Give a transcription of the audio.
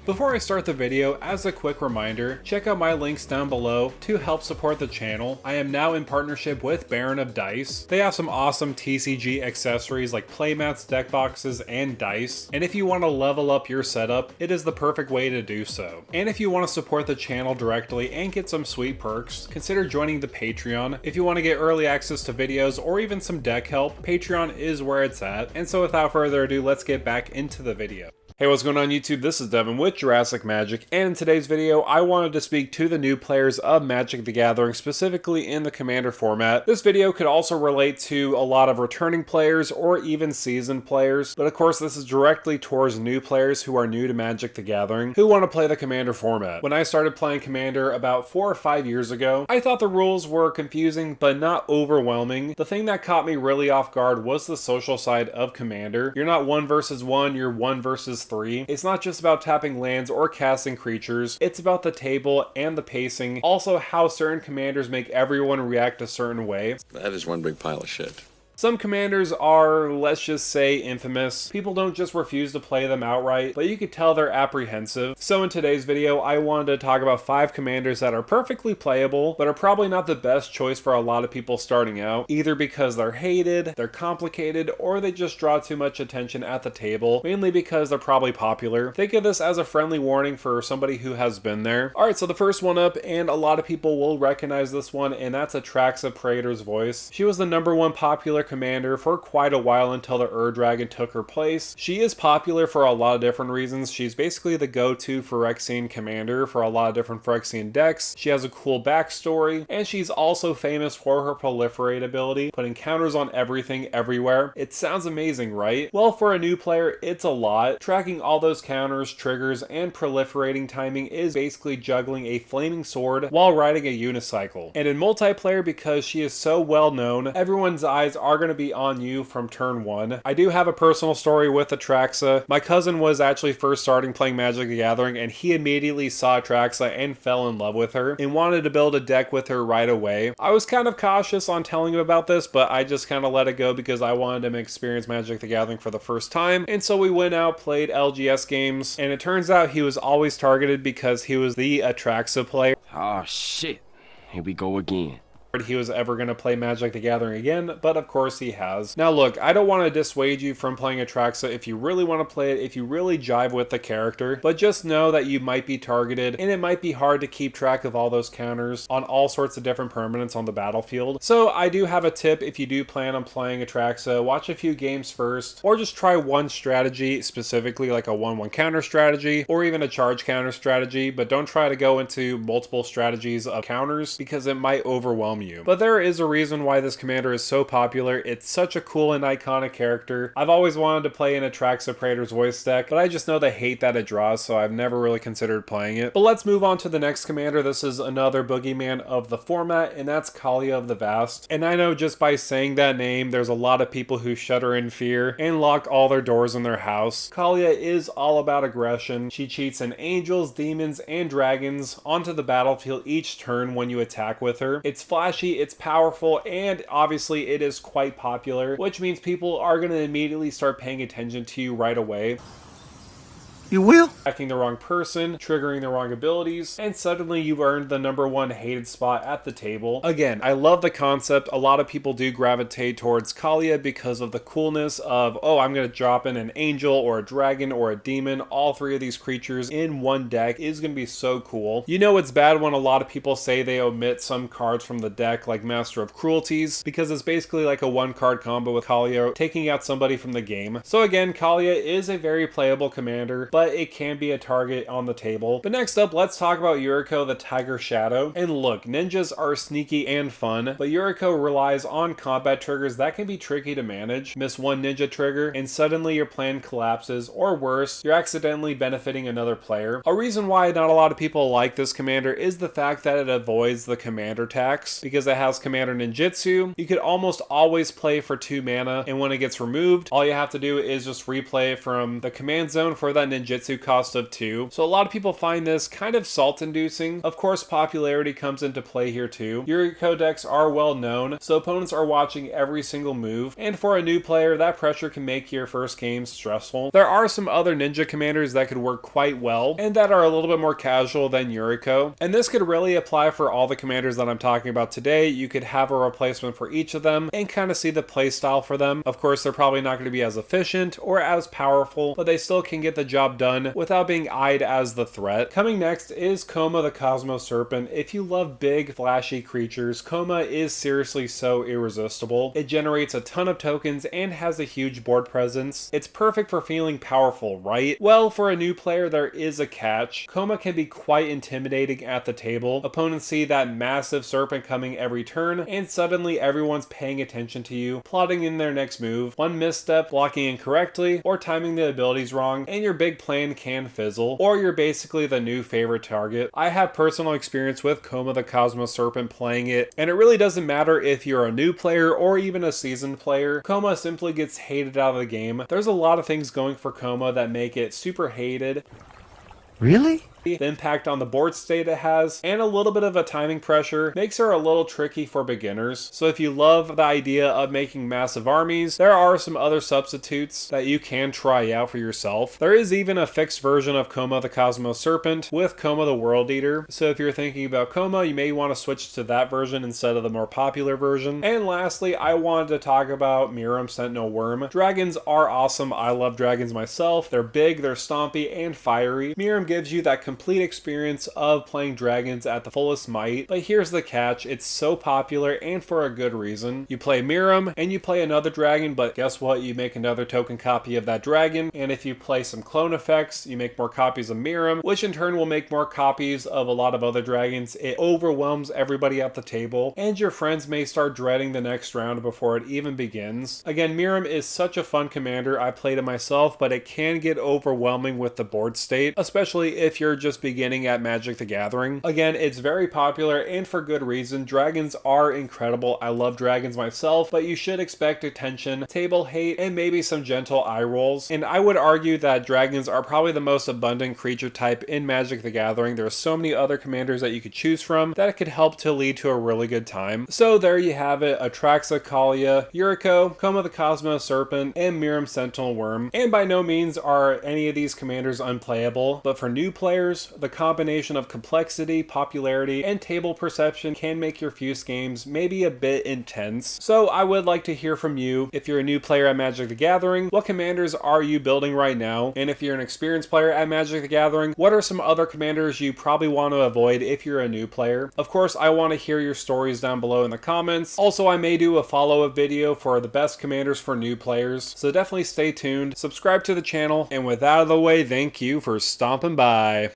Before I start the video, as a quick reminder, check out my links down below to help support the channel. I am now in partnership with Baron of Dice. They have some awesome TCG accessories like playmats, deck boxes, and dice. And if you want to level up your setup, it is the perfect way to do so. And if you want to support the channel directly and get some sweet perks, consider joining the Patreon. If you want to get early access to videos or even some deck help, Patreon is where it's at. And so without further ado, let's get back into the video. Hey, what's going on YouTube? This is Devin with Jurassic Magic, and in today's video, I wanted to speak to the new players of Magic the Gathering, specifically in the Commander format. This video could also relate to a lot of returning players or even seasoned players, but of course this is directly towards new players who are new to Magic the Gathering, who want to play the Commander format. When I started playing Commander about 4 or 5 years ago, I thought the rules were confusing but not overwhelming. The thing that caught me really off guard was the social side of Commander. You're not 1 versus 1, you're 1 versus 3. It's not just about tapping lands or casting creatures, it's about the table and the pacing, also how certain commanders make everyone react a certain way. That is one big pile of shit. Some commanders are, let's just say, infamous. People don't just refuse to play them outright, but you could tell they're apprehensive. So in today's video, I wanted to talk about 5 commanders that are perfectly playable, but are probably not the best choice for a lot of people starting out, either because they're hated, they're complicated, or they just draw too much attention at the table, mainly because they're probably popular. Think of this as a friendly warning for somebody who has been there. Alright, so the first one up, and a lot of people will recognize this one, and that's Atraxa Praetor's Voice. She was the #1 popular commander for quite a while until the Dragon took her place. She is popular for a lot of different reasons. She's basically the go-to Phyrexian commander for a lot of different Phyrexian decks. She has a cool backstory, and she's also famous for her proliferate ability, putting counters on everything everywhere. It sounds amazing, right? Well, for a new player, it's a lot. Tracking all those counters, triggers, and proliferating timing is basically juggling a flaming sword while riding a unicycle. And in multiplayer, because she is so well known, everyone's eyes are going to be on you from turn 1. I do have a personal story with Atraxa. My cousin was actually first starting playing Magic the Gathering, and he immediately saw Atraxa and fell in love with her and wanted to build a deck with her right away. I was kind of cautious on telling him about this, but I just kind of let it go because I wanted him to experience Magic the Gathering for the first time. And so we went out, played LGS games, and it turns out he was always targeted because he was the Atraxa player. Oh shit, here we go again. He was ever going to play Magic the Gathering again, but of course he has. Now look, I don't want to dissuade you from playing Atraxa if you really want to play it, if you really jive with the character, but just know that you might be targeted, and it might be hard to keep track of all those counters on all sorts of different permanents on the battlefield. So I do have a tip if you do plan on playing Atraxa: watch a few games first, or just try one strategy, specifically like a 1/1 counter strategy, or even a charge counter strategy, but don't try to go into multiple strategies of counters because it might overwhelm you. But there is a reason why this commander is so popular. It's such a cool and iconic character. I've always wanted to play an Atraxa Praetor's Voice deck, but I just know the hate that it draws, so I've never really considered playing it. But let's move on to the next commander. This is another boogeyman of the format, and that's Kaalia of the Vast. And I know just by saying that name, there's a lot of people who shudder in fear and lock all their doors in their house. Kaalia is all about aggression. She cheats in angels, demons, and dragons onto the battlefield each turn when you attack with her. It's flashy, it's powerful, and obviously it is quite popular, which means people are going to immediately start paying attention to you right away. You will? Attacking the wrong person, triggering the wrong abilities, and suddenly you've earned the #1 hated spot at the table. Again, I love the concept. A lot of people do gravitate towards Kaalia because of the coolness of, oh, I'm going to drop in an angel or a dragon or a demon. All 3 of these creatures in one deck is going to be so cool. You know it's bad when a lot of people say they omit some cards from the deck, like Master of Cruelties, because it's basically like a 1-card combo with Kaalia, taking out somebody from the game. So again, Kaalia is a very playable commander, but it can be a target on the table. But next up, let's talk about Yuriko the Tiger Shadow. And look, ninjas are sneaky and fun, but Yuriko relies on combat triggers that can be tricky to manage. Miss one ninja trigger, and suddenly your plan collapses, or worse, you're accidentally benefiting another player. A reason why not a lot of people like this commander is the fact that it avoids the commander tax. Because it has Commander Ninjutsu, you could almost always play for 2 mana, and when it gets removed, all you have to do is just replay it from the command zone for that ninjutsu ninjutsu cost of 2, so a lot of people find this kind of salt-inducing. Of course, popularity comes into play here too. Yuriko decks are well known, so opponents are watching every single move, and for a new player, that pressure can make your first game stressful. There are some other ninja commanders that could work quite well, and that are a little bit more casual than Yuriko, and this could really apply for all the commanders that I'm talking about today. You could have a replacement for each of them and kind of see the playstyle for them. Of course, they're probably not going to be as efficient or as powerful, but they still can get the job done without being eyed as the threat. Coming next is Koma the Cosmos Serpent. If you love big, flashy creatures, Koma is seriously so irresistible. It generates a ton of tokens and has a huge board presence. It's perfect for feeling powerful, right? Well, for a new player, there is a catch. Koma can be quite intimidating at the table. Opponents see that massive serpent coming every turn, and suddenly everyone's paying attention to you, plotting in their next move. One misstep, blocking incorrectly, or timing the abilities wrong, and your big plan can fizzle, or you're basically the new favorite target. I have personal experience with Koma the Cosmos Serpent playing it, and it really doesn't matter if you're a new player or even a seasoned player. Koma simply gets hated out of the game. There's a lot of things going for Koma that make it super hated. Really? The impact on the board state it has, and a little bit of a timing pressure makes her a little tricky for beginners. So if you love the idea of making massive armies, there are some other substitutes that you can try out for yourself. There is even a fixed version of Koma the Cosmos Serpent with Koma the World Eater. So if you're thinking about Koma, you may want to switch to that version instead of the more popular version. And lastly, I wanted to talk about Miram Sentinel Worm. Dragons are awesome. I love dragons myself. They're big, they're stompy, and fiery. Miram gives you that complete experience of playing dragons at the fullest might, but here's the catch: it's so popular and for a good reason. You play Miram and you play another dragon, but guess what? You make another token copy of that dragon, and if you play some clone effects, you make more copies of Miram, which in turn will make more copies of a lot of other dragons. It overwhelms everybody at the table, and your friends may start dreading the next round before it even begins. Again, Miram is such a fun commander. I played it myself, but it can get overwhelming with the board state, especially if you're just beginning at Magic the Gathering. Again, it's very popular and for good reason. Dragons are incredible. I love dragons myself, but you should expect attention, table hate, and maybe some gentle eye rolls. And I would argue that dragons are probably the most abundant creature type in Magic the Gathering. There are so many other commanders that you could choose from that could help to lead to a really good time. So there you have it: Atraxa, Kalia, Yuriko, Koma the Cosmos Serpent, and Miram Sentinel Worm. And by no means are any of these commanders unplayable, but for new players, the combination of complexity, popularity, and table perception can make your Fuse games maybe a bit intense. So I would like to hear from you. If you're a new player at Magic the Gathering, what commanders are you building right now? And if you're an experienced player at Magic the Gathering, what are some other commanders you probably want to avoid if you're a new player? Of course, I want to hear your stories down below in the comments. Also, I may do a follow-up video for the best commanders for new players, so definitely stay tuned, subscribe to the channel, and with that out of the way, thank you for stomping by.